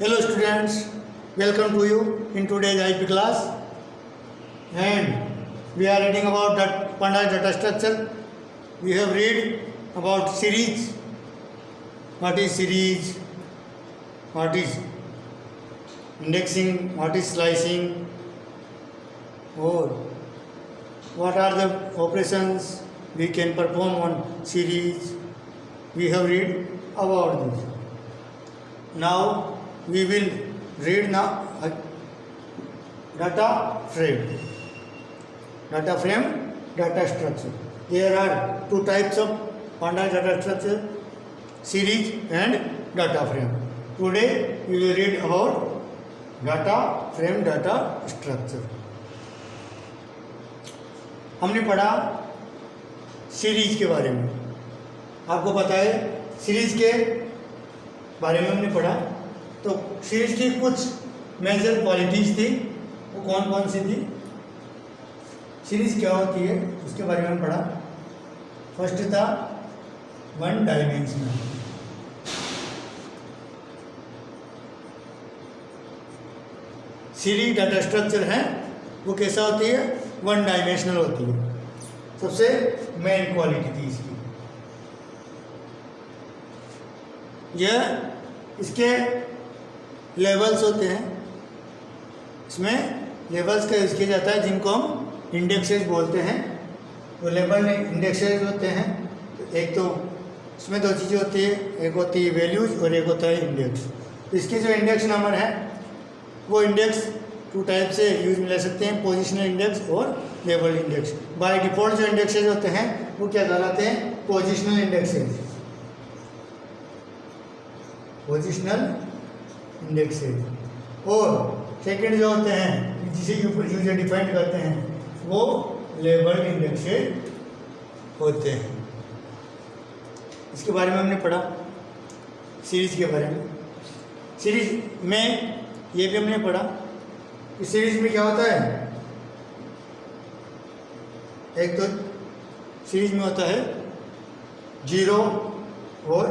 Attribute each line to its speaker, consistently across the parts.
Speaker 1: Hello students, welcome to you in today's IP class, and we are reading about that Pandas data structure. We have read about series. What is series? What is indexing? What is slicing? Or what are the operations we can perform on series? We have read about this. Now we will read now data frame. Data frame, data structure. There are two types of Pandas data structure: series and data frame. Today we will read about data frame, data structure. हमने पढ़ा series के बारे में. आपको पता है series के बारे में हमने पढ़ा. तो सीरीज की कुछ मेजर क्वालिटीज थी. वो कौन कौन सी थी? सीरीज क्या होती है उसके बारे में हम पढ़ा. फर्स्ट था one dimensional. Series data structure है वो कैसा होती है? वन डायमेंशनल होती है. सबसे मेन क्वालिटी थी इसकी. यह इसके लेवल्स होते हैं. इसमें लेवल्स का यूज़ किया जाता है जिनको हम इंडेक्सेस बोलते हैं. तो लेवल इंडेक्सेस होते हैं. तो एक तो इसमें दो चीज़ें होती है, एक होती है वैल्यूज और एक होता है इंडेक्स. तो इसके जो इंडेक्स नंबर है वो इंडेक्स टू टाइप से यूज में ले सकते हैं, पोजिशनल इंडेक्स और लेवल इंडेक्स. बाय डिफ़ॉल्ट जो इंडेक्सेस होते हैं वो क्या कहलाते हैं? Positional indexes. Positional indexes. और सेकंड जो होते हैं जिसे यूजर डिफाइंड करते हैं वो लेबल्ड इंडेक्सेस होते हैं. इसके बारे में हमने पढ़ा. सीरीज के बारे में, सीरीज में ये भी हमने पढ़ा कि सीरीज में क्या होता है. एक तो सीरीज में होता है 0 और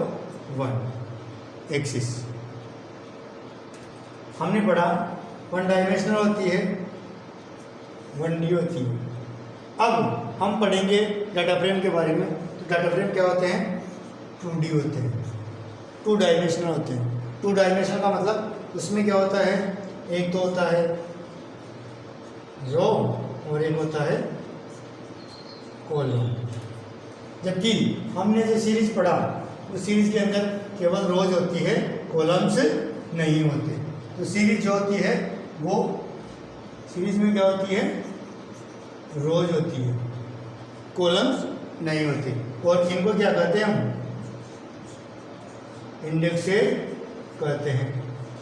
Speaker 1: 1 एक्सिस. हमने पढ़ा वन डायमेंशनल होती है, 1D होती है. अब हम पढ़ेंगे डाटा फ्रेम के बारे में. तो डाटा फ्रेम क्या होते हैं? 2D होते हैं, 2 डायमेंशनल होते हैं. 2 डायमेंशनल का मतलब उसमें क्या होता है? एक तो होता है रो और एक होता है कॉलम. जबकि हमने जो सीरीज पढ़ा उस सीरीज के अंदर केवल रोज होती है, कॉलम्स नहीं होते. तो सीरीज जो होती है वो सीरीज में क्या होती है? रोज होती है, कॉलम्स नहीं होते. और इनको क्या कहते हैं? हम इंडेक्सेस कहते हैं,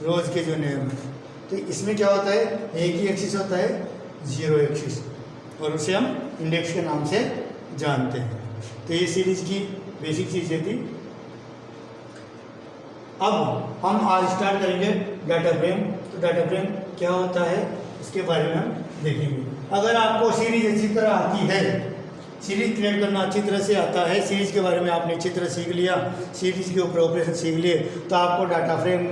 Speaker 1: रोज के जो नेम है. तो इसमें क्या होता है? एक ही एक्सिस होता है, 0 एक्सिस, और उसे हम इंडेक्स के नाम से जानते हैं. तो ये सीरीज की बेसिक चीज़ें थी. अब हम आज स्टार्ट करेंगे डाटा फ्रेम. तो डाटा फ्रेम क्या होता है इसके बारे में हम देखेंगे. अगर आपको सीरीज अच्छी तरह आती है, सीरीज क्रिएट करना अच्छी तरह से आता है, सीरीज के बारे में आपने अच्छी तरह सीख लिया, सीरीज के ऊपर ऑपरेशन सीख लिए, तो आपको डाटा फ्रेम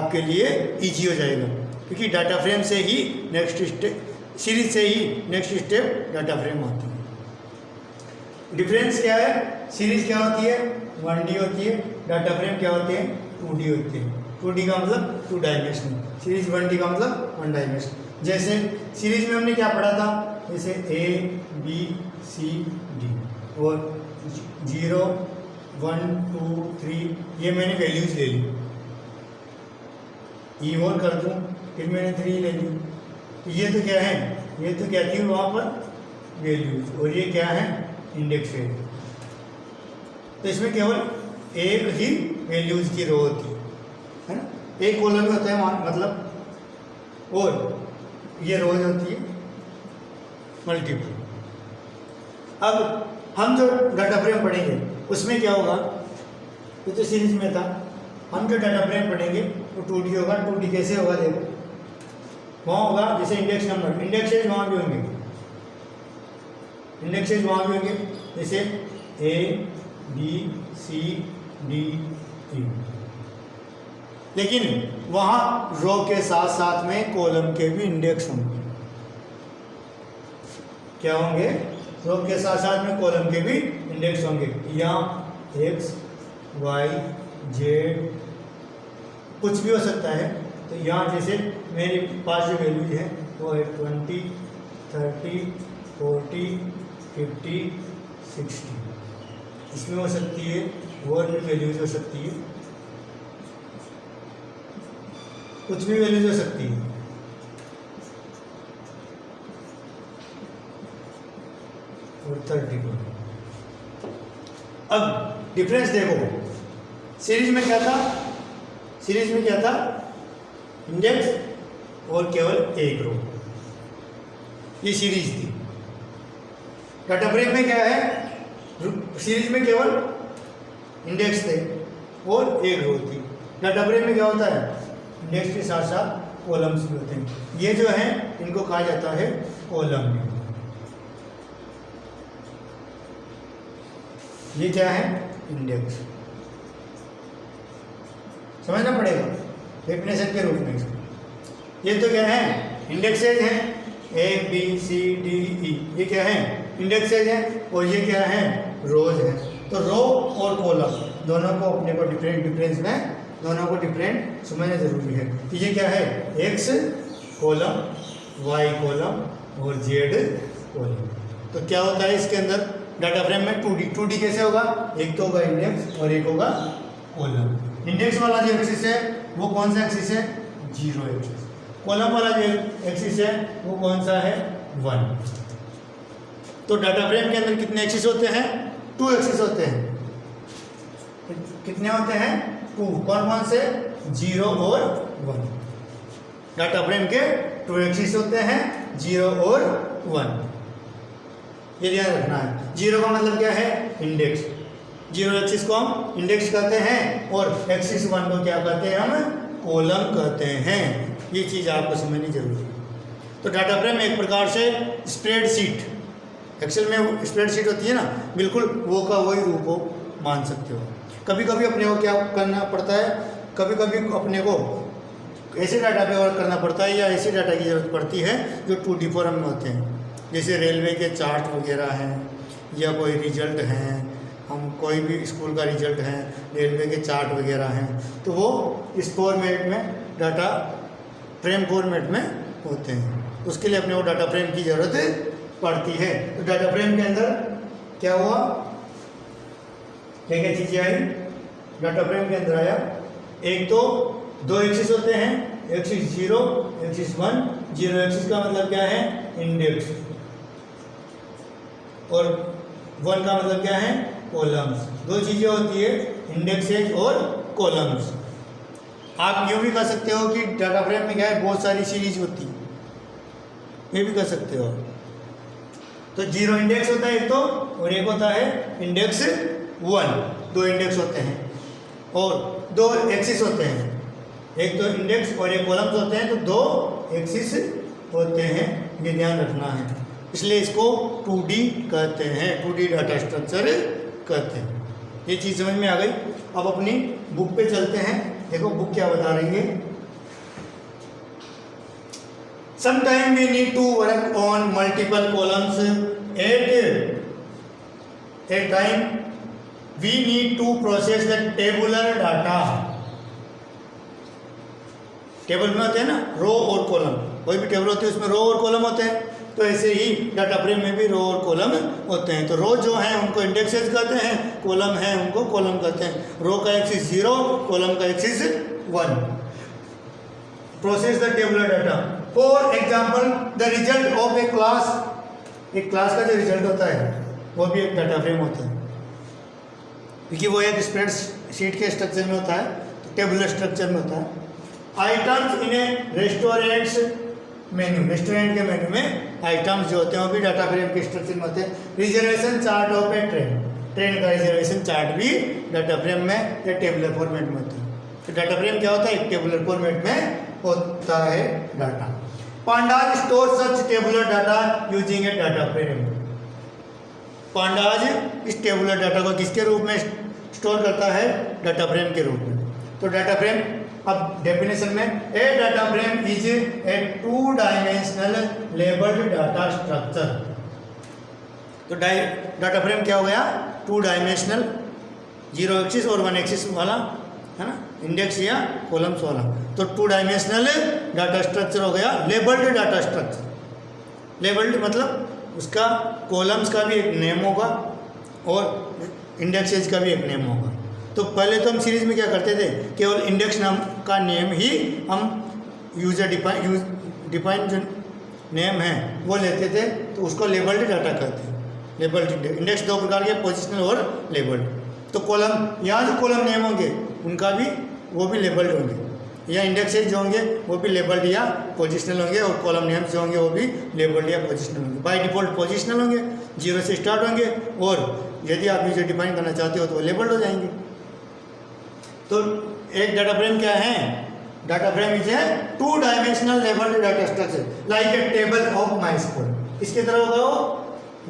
Speaker 1: आपके लिए इजी हो जाएगा. क्योंकि डाटा फ्रेम से ही नेक्स्ट स्टेप, सीरीज से ही नेक्स्ट स्टेप डाटा फ्रेम आती है. डिफरेंस क्या है? सीरीज क्या होती है? 1D होती है. डाटा फ्रेम क्या होते हैं? 2D होते हैं. 2D का मतलब 2 डायमेंशनल. सीरीज 1D का मतलब 1 डायमेंशनल. जैसे सीरीज में हमने क्या पढ़ा था? जैसे A B C D और 0 1 2 3 ये मैंने वैल्यूज ले ली. ई और कर दूँ फिर मैंने 3 ले ली. तो ये तो क्या है? ये तो क्या थी वहाँ पर? वैल्यूज. और ये क्या है? इंडेक्स है. तो इसमें केवल एक ही वैल्यूज की रो होती है ना. एक कॉलम होता है मतलब, और ये रोज होती है मल्टीपल. अब हम जो डाटा फ्रेम पढ़ेंगे उसमें क्या होगा? ये तो सीरीज में था. हम जो डाटा फ्रेम पढ़ेंगे वो 2D होगा. 2D कैसे होगा? देखो वहाँ होगा जैसे इंडेक्स नंबर, इंडेक्सेस वहाँ भी होंगे, इंडेक्सेस वहाँ भी होंगे. जैसे A B C D E. लेकिन वहाँ रो के साथ साथ में कॉलम के भी इंडेक्स होंगे। क्या होंगे? रो के साथ साथ में कॉलम के भी इंडेक्स होंगे। यहाँ एक्स वाई जेड कुछ भी हो सकता है। तो यहाँ जैसे मेरे पास जो वैल्यूज है वो है 20, 30, 40, 50, 60। इसमें हो सकती है और भी वैल्यूज हो सकती है, कुछ भी वैल्यूज हो सकती है। और 30 को अब डिफरेंस देखो, सीरीज में क्या था? सीरीज में क्या था? इंडेक्स और केवल एक रो, ये सीरीज थी। डाटा फ्रेम में क्या है? सीरीज में केवल इंडेक्स थे और एक रो थी। डाटा फ्रेम में क्या होता है? इंडेक्स के साथ साथ कॉलम्स भी होते हैं। ये जो है इनको कहा जाता है कॉलम। ये क्या है? इंडेक्स। समझना पड़ेगा डेफिनेशन के रूप में इसको। ये तो क्या है? इंडेक्सेज हैं, A B C D E, ये क्या है? इंडेक्सेज हैं। और ये क्या है? रोज है। तो रो और कॉलम दोनों को अपने को डिफरेंस में दोनों को डिफरेंट समझना जरूरी है। तो ये क्या है? एक्स कॉलम, वाई कॉलम और जेड कॉलम। तो क्या होता है इसके अंदर डाटा फ्रेम में? 2D कैसे होगा? एक तो होगा इंडेक्स और एक होगा कॉलम। इंडेक्स वाला जो एक्सिस है वो कौन सा एक्सिस है? 0 एक्सिस। कॉलम वाला जो एक्सिस है वो कौन सा है? 1। तो डाटा फ्रेम के अंदर कितने एक्सिस होते हैं? 2 एक्सिस होते हैं। कितने होते हैं? 2। कौन कौन से? 0 और 1। डाटा फ्रेम के 2 एक्सिस होते हैं, 0 और 1। ये ध्यान रखना है। 0 का मतलब क्या है? इंडेक्स। 0 एक्सिस को हम इंडेक्स कहते हैं और एक्सिस 1 को क्या कहते हैं? हम कॉलम कहते हैं। ये चीज़ आपको समझनी जरूरी है। तो डाटा फ्रेम एक प्रकार से स्प्रेडशीट, एक्सेल में स्प्रेडशीट होती है ना, बिल्कुल वो का वही रूप हो मान सकते हो। कभी कभी अपने को क्या करना पड़ता है? कभी कभी अपने को ऐसे डाटा पे वर्क करना पड़ता है या ऐसे डाटा की ज़रूरत पड़ती है जो 2D फॉर्म में होते हैं। जैसे रेलवे के चार्ट वगैरह हैं या कोई रिजल्ट हैं, हम कोई भी स्कूल का रिजल्ट है, रेलवे के चार्ट वगैरह हैं, तो वो इस फॉर्मेट में डाटा फ्रेम फॉर्मेट में होते हैं। उसके लिए अपने को डाटा फ्रेम की ज़रूरत पड़ती है। तो डाटा फ्रेम के अंदर क्या हुआ? क्या क्या चीज़ें आई डाटा फ्रेम के अंदर? आया एक तो 2 एक्सिस होते हैं, एक्सिस 0, एक्सिस 1। 0 एक्सिस का मतलब क्या है? इंडेक्स। और 1 का मतलब क्या है? कॉलम्स। 2 चीज़ें होती है, इंडेक्सेज और कॉलम्स। आप यूँ भी कह सकते हो कि डाटा फ्रेम में क्या है? बहुत सारी सीरीज होती है, ये भी कह सकते हो। तो 0 इंडेक्स होता है एक तो, और एक होता है इंडेक्स 1। 2 इंडेक्स होते हैं और 2 एक्सिस होते हैं, एक तो इंडेक्स और एक कॉलम्स होते हैं। तो 2 एक्सिस होते हैं, ये ध्यान रखना है। इसलिए इसको 2D कहते हैं, 2D डाटा स्ट्रक्चर कहते हैं। ये चीज़ समझ में आ गई। अब अपनी बुक पे चलते हैं। देखो बुक क्या बता रही है। Sometimes we need to work on multiple columns at a time. We need to process the tabular data. Table में होते हैं ना रो और कॉलम, कोई भी टेबल होती है उसमें रो और कॉलम होते हैं। तो ऐसे ही डाटा फ्रेम में भी रो और कॉलम होते हैं। तो रो जो हैं उनको इंडेक्सेस कहते हैं, कॉलम हैं उनको कॉलम कहते हैं। रो का एक्सिस 0, कॉलम का axis 1। Process the tabular data. For example the result of A class. एक क्लास का जो रिजल्ट होता है वो भी एक डाटा फ्रेम होता है, क्योंकि वो एक स्प्रेडशीट के स्ट्रक्चर में होता है, तो टेबुलर स्ट्रक्चर में होता है। Items in A restaurants menu, restaurant के मेन्यू में आइटम्स जो होते हैं वो भी डाटा फ्रेम के स्ट्रक्चर में होते हैं। Reservation chart of A train, train का रिजर्वेशन चार्ट भी डाटा फ्रेम में या टेबुलर फॉर्मेट में होता है। तो डाटा फ्रेम क्या होता है? एक टेबुलर फॉर्मेट में होता है डाटा। पांडाज स्टोर सच टेबुलर डाटा यूजिंग ए डाटा फ्रेम। पांडाज इस टेबुलर डाटा को किसके रूप में स्टोर करता है? डाटा फ्रेम के रूप में। तो डाटा फ्रेम अब डेफिनेशन में a data frame is a 2 dimensional labelled data structure. तो डाटा फ्रेम क्या हो गया? 2 डायमेंशनल, 0 एक्सिस और 1 एक्सिस वाला, है ना, इंडेक्स या कॉलम्स वाला। तो 2 डायमेंशनल डाटा स्ट्रक्चर हो गया लेबल्ड डाटा स्ट्रक्चर। लेबल्ड मतलब उसका कॉलम्स का भी एक नेम होगा और इंडेक्सेज का भी एक नेम होगा। तो पहले तो हम सीरीज में क्या करते थे, केवल इंडेक्स नाम का नेम ही हम यूजर डिफाइन जो नेम है वो लेते थे, तो उसको लेबल्ड डाटा कहते हैं। लेबल्ड इंडेक्स 2 प्रकार के, पोजिशनल और लेबल्ड। तो कॉलम, यहाँ जो कॉलम नेम होंगे उनका भी वो भी लेबल्ड होंगे, या इंडेक्सेज जो होंगे वो भी लेबल्ड या पोजिशनल होंगे, और कॉलम नेम्स जो होंगे वो भी लेबल्ड या पोजिशनल होंगे। बाय डिफ़ॉल्ट पोजिशनल होंगे, 0 से स्टार्ट होंगे, और यदि आप यूजर डिफाइन करना चाहते हो तो वो लेबल्ड हो जाएंगे। तो एक डाटा फ्रेम क्या है? डाटा फ्रेम इज है 2 dimensional labelled data structure like a table of MySQL. इसकी तरह होगा वो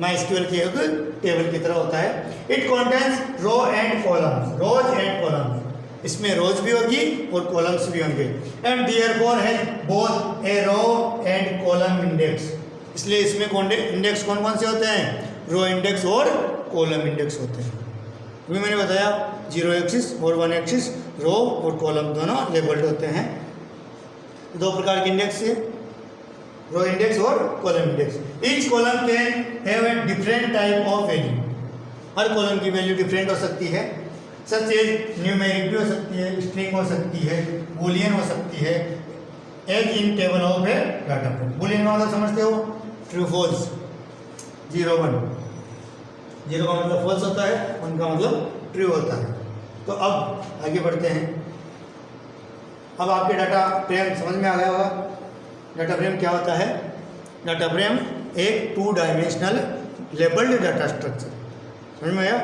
Speaker 1: माइस्क्यूएल की एक टेबल की तरह होता है। It contains row and columns, rows and columns, इसमें रोज भी होगी और कॉलम्स भी होंगे। And therefore has both a row and column index, इसलिए इसमें इंडेक्स कौन कौन से होते हैं? रो इंडेक्स और कॉलम इंडेक्स होते हैं। अभी मैंने बताया 0 एक्सिस और 1 एक्सिस, रो और कॉलम दोनों लेबल्ड होते हैं। 2 प्रकार के इंडेक्स है, रो इंडेक्स और column index. Each column can have a different type of value, her column की वैल्यू डिफरेंट हो सकती है। सच एज न्यूमेरिक भी हो सकती है, स्ट्रिंग हो सकती है, बूलियन हो सकती है, as in table of a data frame. Boolean का मतलब समझते हो? True false, 0 1। 0 का मतलब फॉल्स होता है, 1 का मतलब ट्रू होता है। तो अब आगे बढ़ते हैं। अब आपके डाटा फ्रेम समझ में आ गया होगा। डाटा फ्रेम क्या होता है? डाटा फ्रेम एक 2 डायमेंशनल लेबल्ड डाटा स्ट्रक्चर, समझ में आया?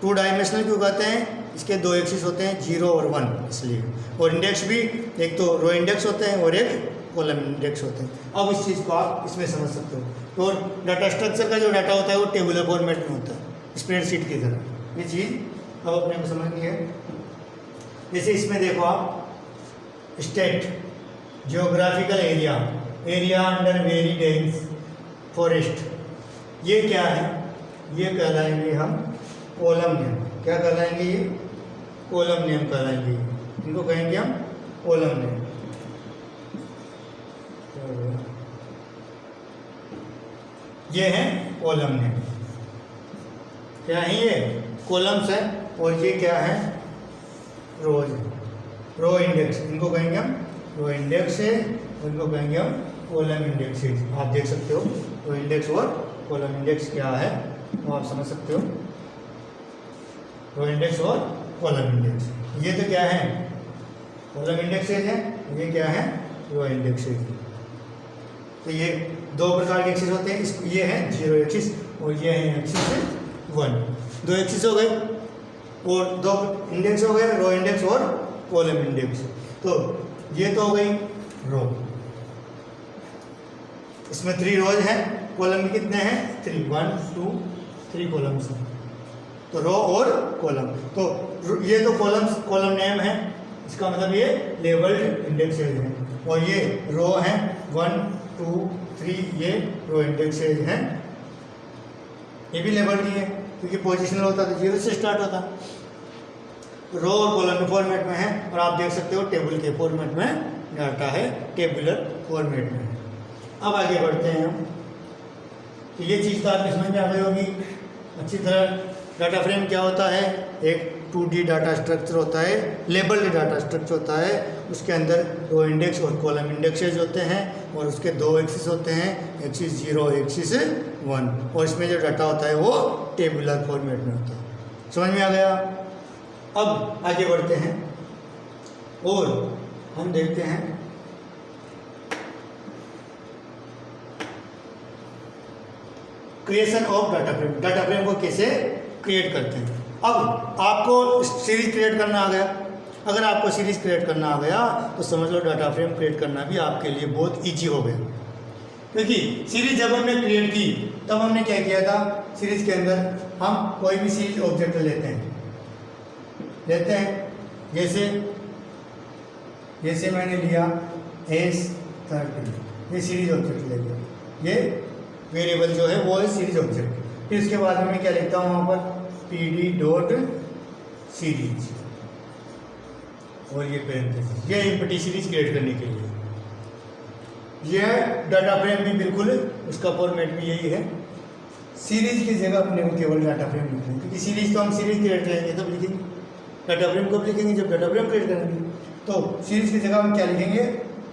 Speaker 1: 2 डायमेंशनल क्यों कहते हैं? इसके 2 एक्सिस होते हैं, 0 और 1, इसलिए। और इंडेक्स भी एक तो रो इंडेक्स होते हैं और एक कॉलम इंडेक्स होते हैं। अब इस चीज़ को आप इसमें समझ सकते हो। तो डाटा स्ट्रक्चर का जो डाटा होता है वो टेबुलर फॉर्मेट में होता है, स्प्रेडशीट की तरह। ये चीज़ अब अपने को समझनी है। जैसे इसमें देखो आप, state, geographical area, area under very dense forest, ये क्या है? ये कहलाएंगे हम कॉलम नेम। क्या कहलाएंगे? ये कॉलम नेम कहलाएंगे, इनको कहेंगे हम कॉलम नेम। ये है कॉलम नेम। क्या है? ये कॉलम्स है, और ये क्या है? रोज, रो इंडेक्स, इनको कहेंगे हम रो इंडेक्स है, इनको कहेंगे हम कॉलम इंडेक्स है। आप देख सकते हो रो इंडेक्स और कॉलम इंडेक्स क्या है वो आप समझ सकते हो। रो इंडेक्स और कॉलम इंडेक्स, ये तो क्या है? कॉलम इंडेक्सेज है, ये क्या है? रो इंडेक्सेज। तो ये 2 प्रकार के एक्सिस होते हैं, ये है 0 एक्सिस और ये है एक्सिस 1। 2 एक्सिस हो गए और 2 इंडेक्स हो गए, रो इंडेक्स और कॉलम इंडेक्स। तो ये तो हो गई रो, इसमें 3 रोज हैं, कॉलम में कितने हैं? 3, 1 2 3 कॉलम्स हैं। तो रो और कॉलम, तो ये तो कॉलम नेम है, इसका मतलब ये लेबल्ड इंडेक्सेज हैं। और ये रो हैं 1 2 3, ये रो इंडेक्सेज हैं। ये भी लेबल्ड ही है क्योंकि पोजिशनल होता तो 0 से स्टार्ट होता। रो और कॉलम के फॉर्मेट में है, और आप देख सकते हो टेबल के फॉर्मेट में डाटा है, टेबुलर फॉर्मेट में है। अब आगे बढ़ते हैं हम। तो ये चीज़ तो आपकी समझ में आ गई होगी अच्छी तरह। डाटा फ्रेम क्या होता है? एक 2D डाटा स्ट्रक्चर होता है, लेबल्ड डाटा स्ट्रक्चर होता है। उसके अंदर रो इंडेक्स और कॉलम इंडेक्सेज होते हैं, और उसके 2 एक्सिस होते हैं, एक्सिस 0 एक्सिस 1, और इसमें जो डाटा होता है वो टेबुलर फॉर्मेट में होता है। समझ में आ गया? अब आगे बढ़ते हैं और हम देखते हैं creation of data frame. Data frame को कैसे क्रिएट करते हैं। अब आपको सीरीज क्रिएट करना आ गया। अगर आपको सीरीज क्रिएट करना आ गया तो समझ लो डाटा फ्रेम क्रिएट करना भी आपके लिए बहुत ईजी हो गया। क्योंकि सीरीज जब हमने क्रिएट की तब हमने क्या किया था? सीरीज के अंदर हम कोई भी सीरीज ऑब्जेक्ट लेते हैं, जैसे जैसे मैंने लिया S13, ये सीरीज ऑब्जेक्ट ले लिया, ये वेरिएबल जो है वो है सीरीज ऑब्जेक्ट। फिर इसके बाद में मैं क्या लिखता हूँ वहाँ पर PD डॉट सीरीज और ये पैरेंथेसिस, ये एम्प्टी सीरीज क्रिएट करने के लिए। यह डाटा फ्रेम भी बिल्कुल उसका फॉर्मेट भी यही है। सीरीज की जगह अपने को केवल डाटा फ्रेम लिखना है, क्योंकि सीरीज तो हम सीरीज क्रिएट करेंगे तब लिखेंगे, डाटा फ्रेम कब लिखेंगे जब डाटा फ्रेम क्रिएट करेंगे। तो सीरीज की जगह हम क्या लिखेंगे,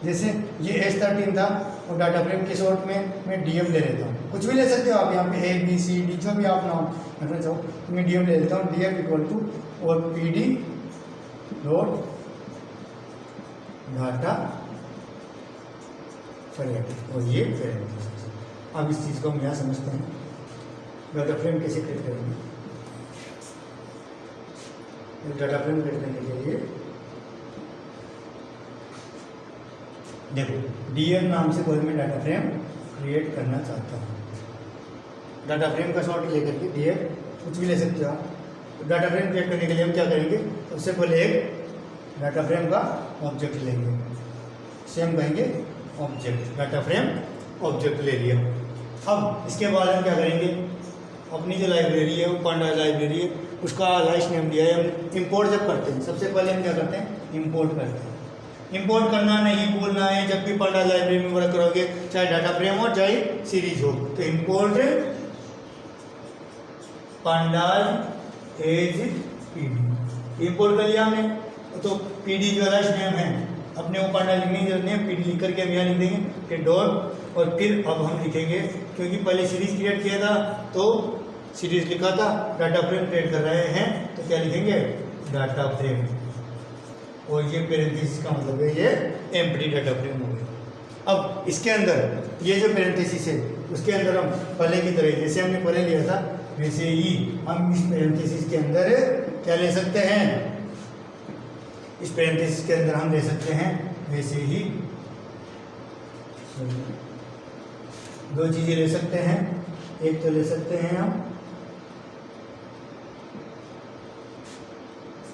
Speaker 1: जैसे ये S13 था और डाटा फ्रेम के शॉर्ट में मैं DM ले लेता हूँ, कुछ भी ले सकते हो आप यहाँ पे ABCD जो भी आप नाम रखना चाहो, मैं DM ले लेता हूँ, DM इक्वल टू और PD डॉट डाटा फ्रेम और ये पैरेंथेसिस। अब इस चीज़ को हम यहाँ समझते हैं डाटा फ्रेम कैसे क्रिएट करेंगे। डाटा फ्रेम क्रिएट करने के लिए देखो, DM नाम से कोई मैं डाटा फ्रेम क्रिएट करना चाहता हूँ। डाटा फ्रेम का शॉर्ट लेकर के DM कुछ भी ले सकते हो आप। तो डाटा फ्रेम क्रिएट करने के लिए हम क्या करेंगे, सबसे पहले एक डाटा फ्रेम का ऑब्जेक्ट लेंगे, सेम कहेंगे ऑब्जेक्ट, डाटा फ्रेम ऑब्जेक्ट ले लिया। अब इसके बाद हम क्या करेंगे, अपनी जो लाइब्रेरी है वो पांडा लाइब्रेरी है, उसका लाइस्ट नेम दिया है। हम इंपोर्ट जब करते हैं सबसे पहले हम क्या करते हैं, इंपोर्ट करते हैं। इंपोर्ट करना नहीं भूलना है, जब भी पांडा लाइब्रेरी में वर्क करोगे, चाहे डाटा फ्रेम हो चाहे सीरीज हो, तो import pandas as PD। Import कर लिया हमने, तो PD जो लाइस्ट नेम है अपने वो पांडा लिखने की जरूरत नहीं है, PD लिख करके हम यहाँ लिख देंगे फिर डॉट, और फिर अब हम लिखेंगे, क्योंकि पहले सीरीज क्रिएट किया था तो सीरीज लिखा था, डाटा फ्रेम क्रिएट कर रहे हैं तो क्या लिखेंगे, डाटा फ्रेम, और ये पैरेंथेसिस का मतलब है ये एम्प्टी डाटा फ्रेम हो गया। अब इसके अंदर ये जो पैरेंथेसिस है उसके अंदर हम पहले की तरह जैसे हमने पहले लिया था वैसे ही हम इस पैरेंथेसिस के अंदर क्या ले सकते हैं, इस पैरेंथेसिस के अंदर हम ले सकते हैं वैसे ही दो चीज़ें ले सकते हैं। एक तो ले सकते हैं हम,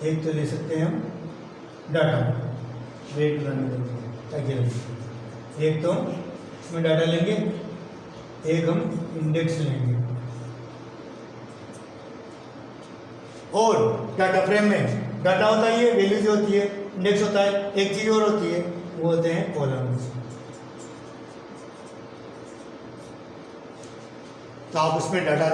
Speaker 1: एक तो ले सकते हैं हम डाटा, वेट ताकि एक तो इसमें डाटा लेंगे, एक हम इंडेक्स लेंगे। और डाटा फ्रेम में डाटा होता है, ये वैल्यूज होती है, इंडेक्स होता है, एक चीज़ और होती है वो होते हैं कॉलम्स। तो आप उसमें डाटा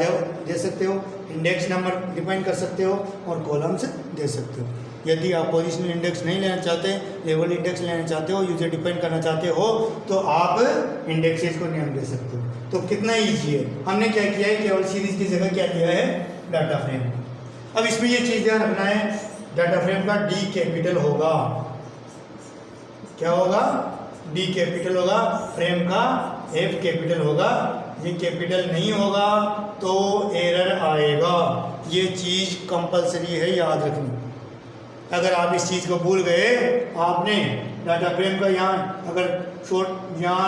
Speaker 1: दे सकते हो, इंडेक्स नंबर डिफाइन कर सकते हो और कॉलम्स दे सकते हो। यदि आप पोजिशनल इंडेक्स नहीं लेना चाहते, लेवल इंडेक्स लेना चाहते हो, यूजर डिफाइन करना चाहते हो, तो आप इंडेक्सेस को नेम दे सकते हो। तो कितना ईजी है। हमने क्या किया है, केवल सीरीज की जगह क्या दिया है, डाटा फ्रेम। अब इसमें ये चीज़ ध्यान रखना है, डाटा फ्रेम का D कैपिटल होगा, क्या होगा, D कैपिटल होगा, फ्रेम का F कैपिटल होगा। ये कैपिटल नहीं होगा तो एरर आएगा, ये चीज़ कंपलसरी है याद रखनी। अगर आप इस चीज़ को भूल गए, आपने डाटा फ्रेम का यहाँ अगर शॉर्ट यहाँ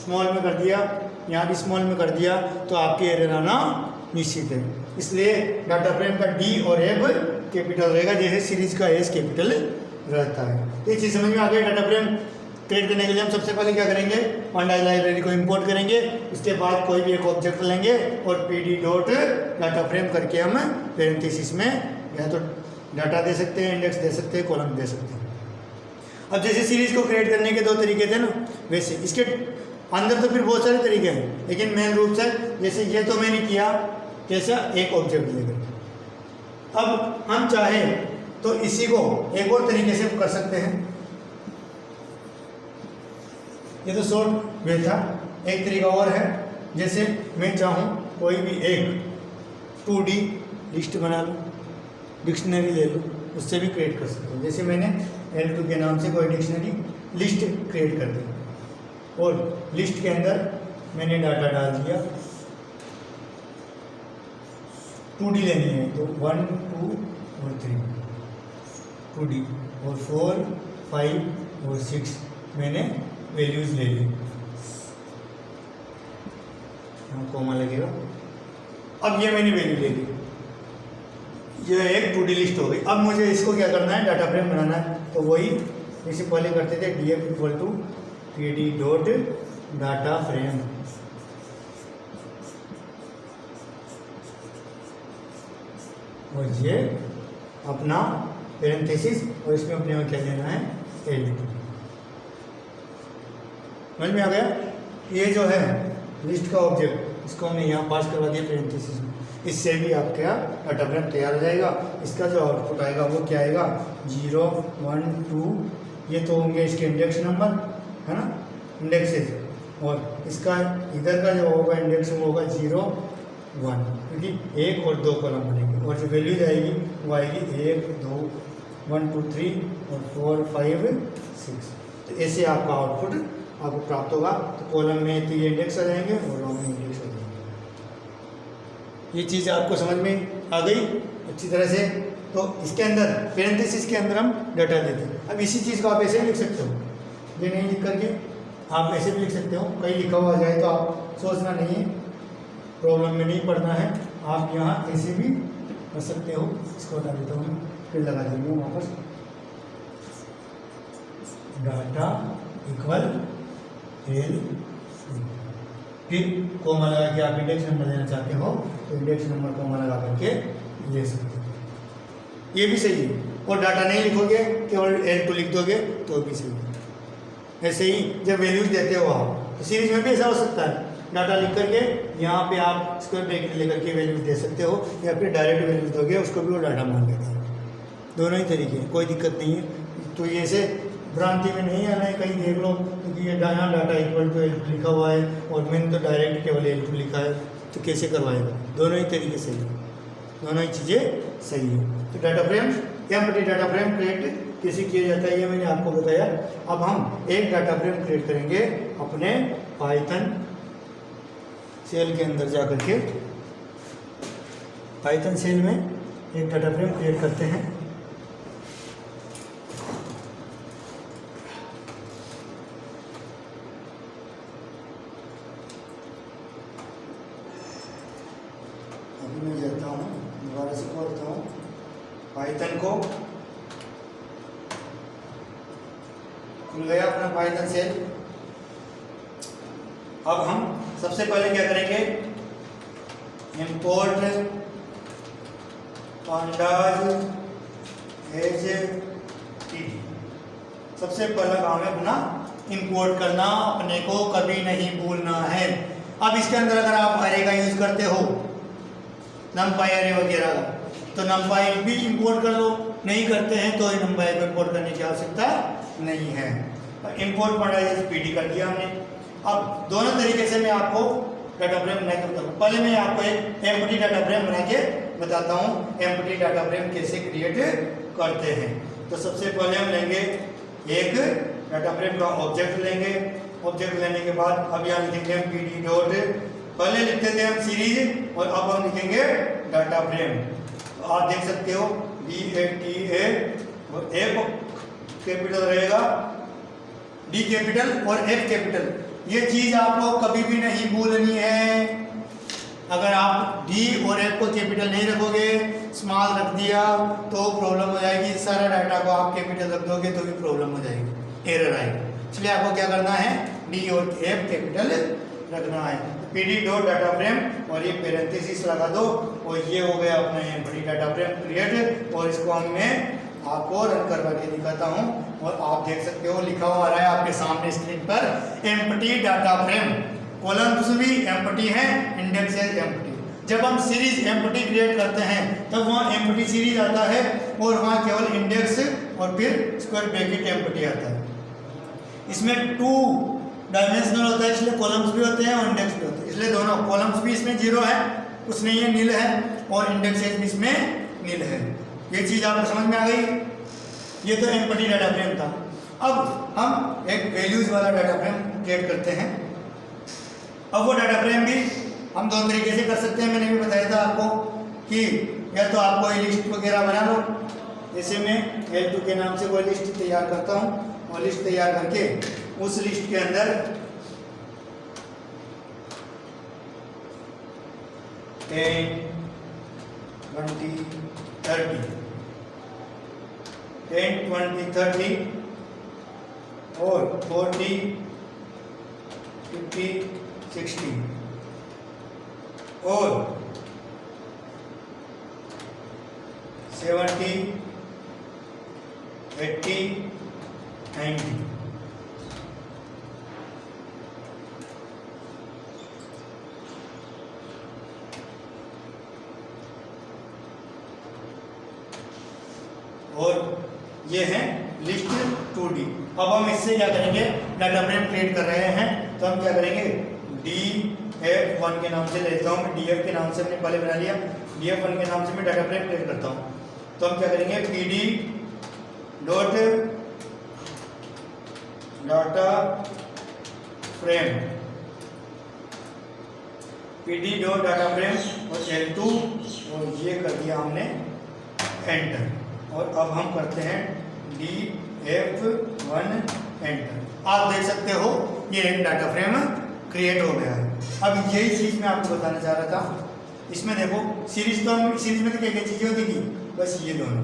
Speaker 1: स्मॉल में कर दिया, यहाँ भी स्मॉल में कर दिया, तो आपके एरर आना निश्चित है। इसलिए डाटा फ्रेम का D और F कैपिटल रहेगा, जैसे सीरीज का S कैपिटल रहता है। तो ये चीज़ समझ में आ गई। डाटा फ्रेम क्रिएट करने के लिए हम सबसे पहले क्या करेंगे, पांडास लाइब्रेरी को इंपोर्ट करेंगे, उसके बाद कोई भी एक ऑब्जेक्ट लेंगे और PD डॉट डाटा फ्रेम करके हम पैरेंथेसिस में या तो डाटा दे सकते हैं, इंडेक्स दे सकते हैं, कॉलम दे सकते हैं। अब जैसे सीरीज को क्रिएट करने के दो तरीके थे ना, वैसे इसके अंदर तो फिर बहुत सारे तरीके हैं, लेकिन मेन रूप से जैसे ये तो मैंने किया कैसा, एक ऑब्जेक्ट लेकर। अब हम चाहें तो इसी को एक और तरीके से कर सकते हैं। ये तो शॉर्ट वे था, एक तरीका और है, जैसे मैं चाहूँ कोई भी एक 2D लिस्ट बना लूँ, डिक्शनरी ले लूँ, उससे भी क्रिएट कर सकते हो। जैसे मैंने L2 के नाम से कोई डिक्शनरी लिस्ट क्रिएट कर दी और लिस्ट के अंदर मैंने डाटा डाल दिया। 2D लेनी है तो 1 2 और 3 2D और 4 5 और 6 मैंने वैल्यूज ले ली, कॉमा लगेगा। अब ये मैंने वैल्यू ले ली, ये एक 2D लिस्ट हो गई। अब मुझे इसको क्या करना है, डाटा फ्रेम बनाना है। तो वही इससे पहले करते थे df equal to pd dot data frame, और ये अपना पेरेंथेसिस, और इसमें अपने में क्या लेना है, L2। समझ में आ गया? ये जो है लिस्ट का ऑब्जेक्ट, इसको हमने यहाँ पास करवा दिया पेरेंथेसिस में, इससे भी आपका डाटा फ्रेम तैयार हो जाएगा। इसका जो आउटपुट आएगा वो क्या आएगा, 0 1 2, ये तो होंगे इसके इंडेक्स नंबर, है ना, इंडेक्सेस, और इसका इधर का जो होगा इंडेक्स वो होगा 0 1, क्योंकि 1 और 2 कॉलम बनेंगे, और जो वैल्यूज आएगी वो आएगी 1 2 1 2 3 और 4 5 6। तो ऐसे आपका आउटपुट आपको प्राप्त होगा। तो कॉलम में तो ये इंडेक्स आ जाएंगे और रो में इंडेक्स आ जाएंगे। ये चीज़ आपको समझ में आ गई अच्छी तरह से। तो इसके अंदर पेरेंथेसिस के अंदर हम डाटा देते हैं। अब इसी चीज़ को आप ऐसे लिख सकते हो, ये नहीं लिख करके आप ऐसे भी लिख सकते हो, कहीं लिखा हुआ आ जाए तो आप सोचना नहीं है, प्रॉब्लम में नहीं पड़ना है, आप यहाँ ऐसे भी कर सकते हो। इसको हटा देता हूँ, फिर लगा देंगे वापस, डाटा इक्वल L, फिर कोमा लगा के आप इंडेक्स नंबर देना चाहते हो तो इंडेक्स नंबर कोमा लगा करके ले सकते हो, ये भी सही है। और डाटा नहीं लिखोगे, केवल L2 लिख दोगे तो भी सही है। ऐसे ही जब वैल्यूज देते हो आप, तो सीरीज में भी ऐसा हो सकता है, डाटा लिख करके यहाँ पे आप स्क्वायर ब्रैकेट लेकर के वैल्यूज दे सकते हो, या फिर डायरेक्ट वैल्यूज दोगे उसको भी वो डाटा मान लेता है। दोनों ही तरीके हैं, कोई दिक्कत नहीं है। तो ये से भ्रांति में नहीं आना है, कहीं देख लो क्योंकि ये यहाँ डाटा इक्वल टू L2 लिखा हुआ है और मैंने तो डायरेक्ट केवल L2 लिखा है, तो कैसे करवाएगा? दोनों ही तरीके सही है, दोनों ही चीज़ें सही है। तो data frame, empty data frame create कैसे किया जाता है ये मैंने आपको बताया। अब हम एक डाटा फ्रेम क्रिएट करेंगे अपने पाइथन सेल के अंदर जा करके। पाइथन सेल में एक डाटा फ्रेम क्रिएट करते हैं। अभी मैं जाता हूँ, दोबारा से खोलता हूँ पाइथन को, खुल गया अपना पाइथन सेल। अब हम सबसे पहले क्या करेंगे, इंपोर्ट पांडाज एज टीटी। सबसे पहला काम है अपना इंपोर्ट करना, अपने को कभी नहीं भूलना है। अब इसके अंदर अगर आप अरे का यूज करते हो, नमपाई अरे वगैरह का, तो नमपाई भी इंपोर्ट कर लो, नहीं करते हैं तो नमपाई को इंपोर्ट करने की आवश्यकता नहीं है। इंपोर्ट पांडाज पीडी कर दिया हमने। अब दोनों तरीके से मैं आपको डाटा फ्रेम बना के बताऊँ। पहले मैं आपको एक एम्प्टी डाटा फ्रेम बना के बताता हूँ एम्प्टी डाटा फ्रेम कैसे क्रिएट करते हैं। तो सबसे पहले हम लेंगे एक डाटा फ्रेम का ऑब्जेक्ट लेंगे। ऑब्जेक्ट लेने के बाद अब यहाँ लिखेंगे हम पीडी डॉट, पहले लिखते थे हम सीरीज और अब हम लिखेंगे डाटा फ्रेम। तो आप देख सकते हो DATA और F कैपिटल रहेगा, D कैपिटल और F कैपिटल। ये चीज आपको कभी भी नहीं भूलनी है। अगर आप D और F को कैपिटल नहीं रखोगे, स्मॉल रख दिया तो प्रॉब्लम हो जाएगी। सारा डाटा को आप कैपिटल रख दोगे तो भी प्रॉब्लम हो जाएगी, एरर आएगी। इसलिए आपको क्या करना है, D और F कैपिटल रखना है। PD डॉट डाटा फ्रेम और ये पेरेंथेसिस लगा दो और ये हो गया अपना एम्प्टी डाटा फ्रेम क्रिएट। और इसको हम मैं आपको रन करवा के दिखाता हूँ और आप देख सकते हो लिखा हुआ आ रहा है आपके सामने स्क्रीन पर, एम्प्टी डाटा फ्रेम, कॉलम्स भी एम्प्टी है, इंडेक्सेस एम्प्टी। जब हम सीरीज एम्प्टी क्रिएट करते हैं तब वहाँ एम्प्टी सीरीज आता है और वहाँ केवल इंडेक्स और फिर स्क्वायर ब्रैकेट एम्प्टी आता है। इसमें 2 डायमेंशनल होता है, इसलिए कॉलम्स भी होते हैं और इंडेक्स भी होते हैं। इसलिए दोनों कॉलम्स भी इसमें 0 है, कुछ नहीं है, नील है, और इंडेक्सेस भी इसमें नील है। ये चीज़ आपको समझ में आ गई। ये तो एम्प्टी डाटा फ्रेम था। अब हम एक वैल्यूज वाला डाटा फ्रेम क्रिएट करते हैं। अब वो डाटा फ्रेम भी हम 2 तरीके से कर सकते हैं। मैंने भी बताया था आपको कि या तो आप कोई लिस्ट वगैरह बना लो, जैसे मैं L2 के नाम से कोई लिस्ट तैयार करता हूँ और लिस्ट तैयार करके उस लिस्ट के अंदर 10 20 30 10 20 30 और 40, 50, 60 और 70, 80, 90। और ये है लिस्ट 2D। अब हम इससे क्या करेंगे, डाटा फ्रेम क्रिएट कर रहे हैं तो हम क्या करेंगे, DF1 के नाम से लेता हूँ, DF के नाम से हमने पहले बना लिया, DF1 के नाम से मैं डाटा फ्रेम क्रिएट करता हूँ। तो हम क्या करेंगे, PD dot data frame, PD dot data frame और L2 और ये कर दिया हमने एंटर। और अब हम करते हैं DF1 एंटर। आप देख सकते हो ये एक डाटा फ्रेम क्रिएट हो गया है। अब यही चीज़ मैं आपको बताना चाह रहा था, इसमें देखो सीरीज तो हम सीरीज में तो क्या क्या चीज़ें होती थी, बस ये दोनों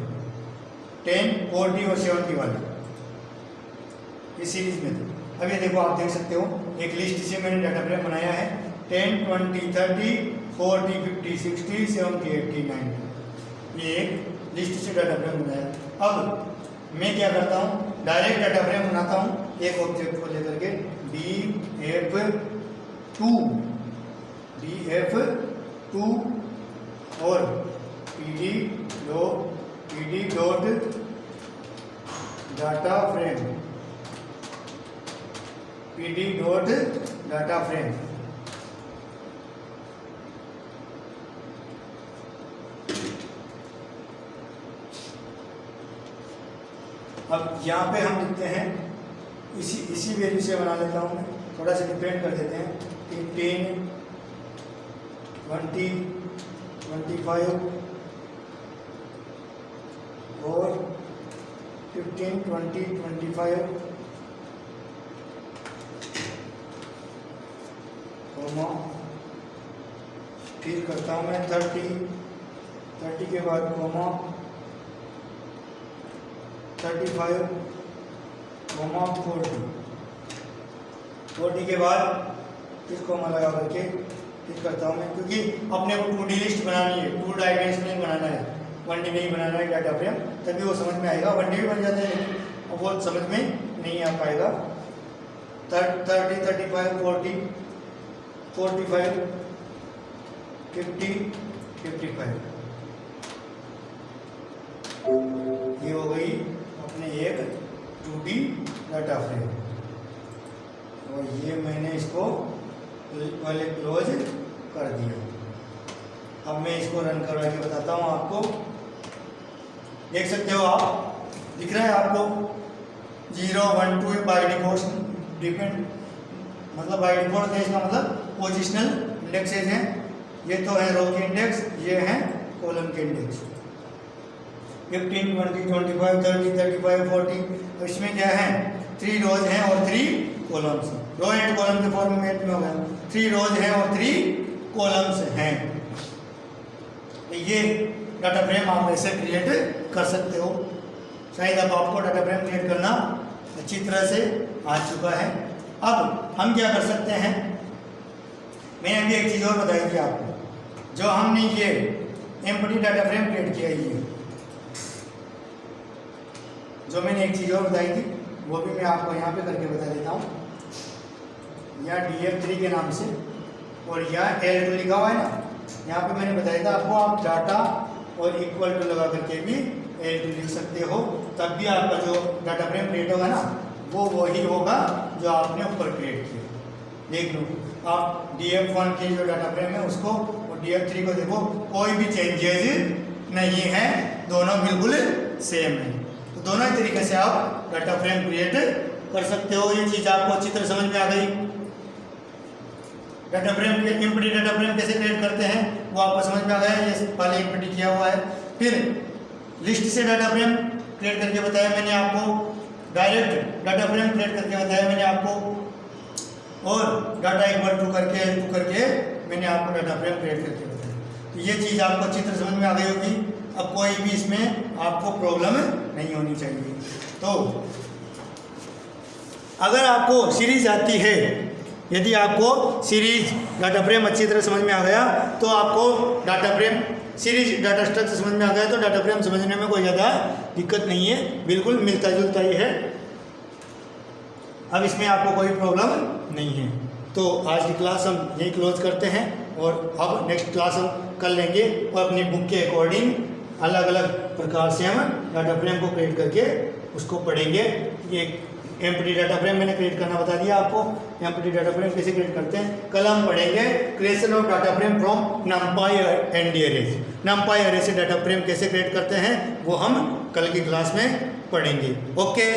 Speaker 1: 10, 40 और 70 वाले ये सीरीज में थे। अब ये देखो आप देख सकते हो एक लिस्ट से मैंने डाटा फ्रेम बनाया है 10, 20, 30, 40, 50, 60, 70, 80, 90। ये एक लिस्ट से डाटा फ्रेम बनाया। अब मैं क्या करता हूँ, डायरेक्ट डाटा फ्रेम बनाता हूँ एक ऑब्जेक्ट को लेकर के DF2 और PD dot data frame, PD dot data frame. अब यहाँ पे हम लिखते हैं इसी वैल्यू से बना लेता हूँ मैं, थोड़ा सा डिपेंड कर देते हैं 15, 20, 25 और 15, 20, 25 फिर करता हूँ मैं 30 के बाद 35, 40 के बाद फिर कॉमा लगा करके फिर करता हूँ मैं, क्योंकि अपने को 2D लिस्ट बनानी है, 2 डायमेंशनल बनाना है, 1D नहीं बनाना है डाटा फ्रेम, तभी वो समझ में आएगा। 1D भी बन जाता है लेकिन वो समझ में नहीं आ पाएगा। 30, 35, 40, 45, 50, 55 ये हो गई अपने एक 2D डाटा फ्रेम। और ये मैंने इसको पहले क्लोज कर दिया। अब मैं इसको रन करवा के बताता हूँ आपको। देख सकते हो आप, दिख रहा है आपको 0, 1, 2 बाय डिफॉल्ट डिपेंड, मतलब बाय डिफॉल्ट है, इसका मतलब पोजिशनल इंडेक्सेज हैं। ये तो है रो के इंडेक्स, ये हैं कॉलम के इंडेक्स। 15, 20, 25, 30, 35, 40। तो इसमें क्या है, 3 रोज हैं और 3 कॉलम्स। रो एंड कॉलम के फॉर्मेट में हो गया, 3 रोज हैं और 3 कॉलम्स हैं। ये डाटा फ्रेम आप ऐसे क्रिएट कर सकते हो। शायद अब आपको डाटा फ्रेम क्रिएट करना अच्छी तरह से आ चुका है। अब हम क्या कर सकते हैं, मैंने अभी एक चीज़ और बताई थी आपको, जो हमने ये एम्प्टी डाटा फ्रेम क्रिएट किया, ये जो मैंने एक चीज़ और बताई थी वो भी मैं आपको यहाँ पे करके बता देता हूँ। यहाँ DF3 के नाम से और यहाँ L2 लिखा हुआ है ना, यहाँ पे मैंने बताया था आपको, आप डाटा और इक्वल टू लगा करके भी L2 लिख सकते हो, तब भी आपका जो डाटा फ्रेम क्रिएट होगा ना वो वही होगा जो आपने ऊपर क्रिएट किया। देख लो आप DF1 की जो डाटा फ्रेम है उसको और DF3 को देखो, कोई भी चेंजेज नहीं है, दोनों बिल्कुल सेम है। तो दोनों ही तरीके से आप डाटा फ्रेम क्रिएट कर सकते हो। ये चीज़ आपको अच्छी तरह समझ में आ गई। Data frame empty data frame कैसे क्रिएट करते हैं वो आपको समझ में आ गया, ये पहले एम्प्टी किया हुआ है। फिर लिस्ट से डाटा फ्रेम क्रिएट करके बताया मैंने आपको, डायरेक्ट डाटा फ्रेम क्रिएट करके बताया मैंने आपको, और डाटा इक्वल टू करके L2 करके मैंने आपको डाटा फ्रेम क्रिएट करके बताया। तो ये चीज़ आपको अच्छी तरह समझ में आ गई होगी। अब कोई भी इसमें आपको प्रॉब्लम नहीं होनी चाहिए। तो अगर आपको सीरीज आती है, यदि आपको सीरीज डाटा फ्रेम अच्छी तरह समझ में आ गया तो आपको data frame series data structure समझ में आ गया तो डाटा फ्रेम समझने में कोई ज़्यादा दिक्कत नहीं है, बिल्कुल मिलता जुलता ही है। अब इसमें आपको कोई प्रॉब्लम नहीं है। तो आज की क्लास हम यही क्लोज करते हैं और अब नेक्स्ट क्लास हम कर लेंगे और अपनी बुक के अकॉर्डिंग अलग अलग प्रकार से हम डाटा फ्रेम को क्रिएट करके उसको पढ़ेंगे। ये एम्प्टी डाटा फ्रेम मैंने क्रिएट करना बता दिया आपको, एम्प्टी डाटा फ्रेम कैसे क्रिएट करते हैं। कल हम पढ़ेंगे creation of data frame from नंपाई and arrays. नंपाई अरे से डाटा फ्रेम कैसे क्रिएट करते हैं वो हम कल की क्लास में पढ़ेंगे। ओके।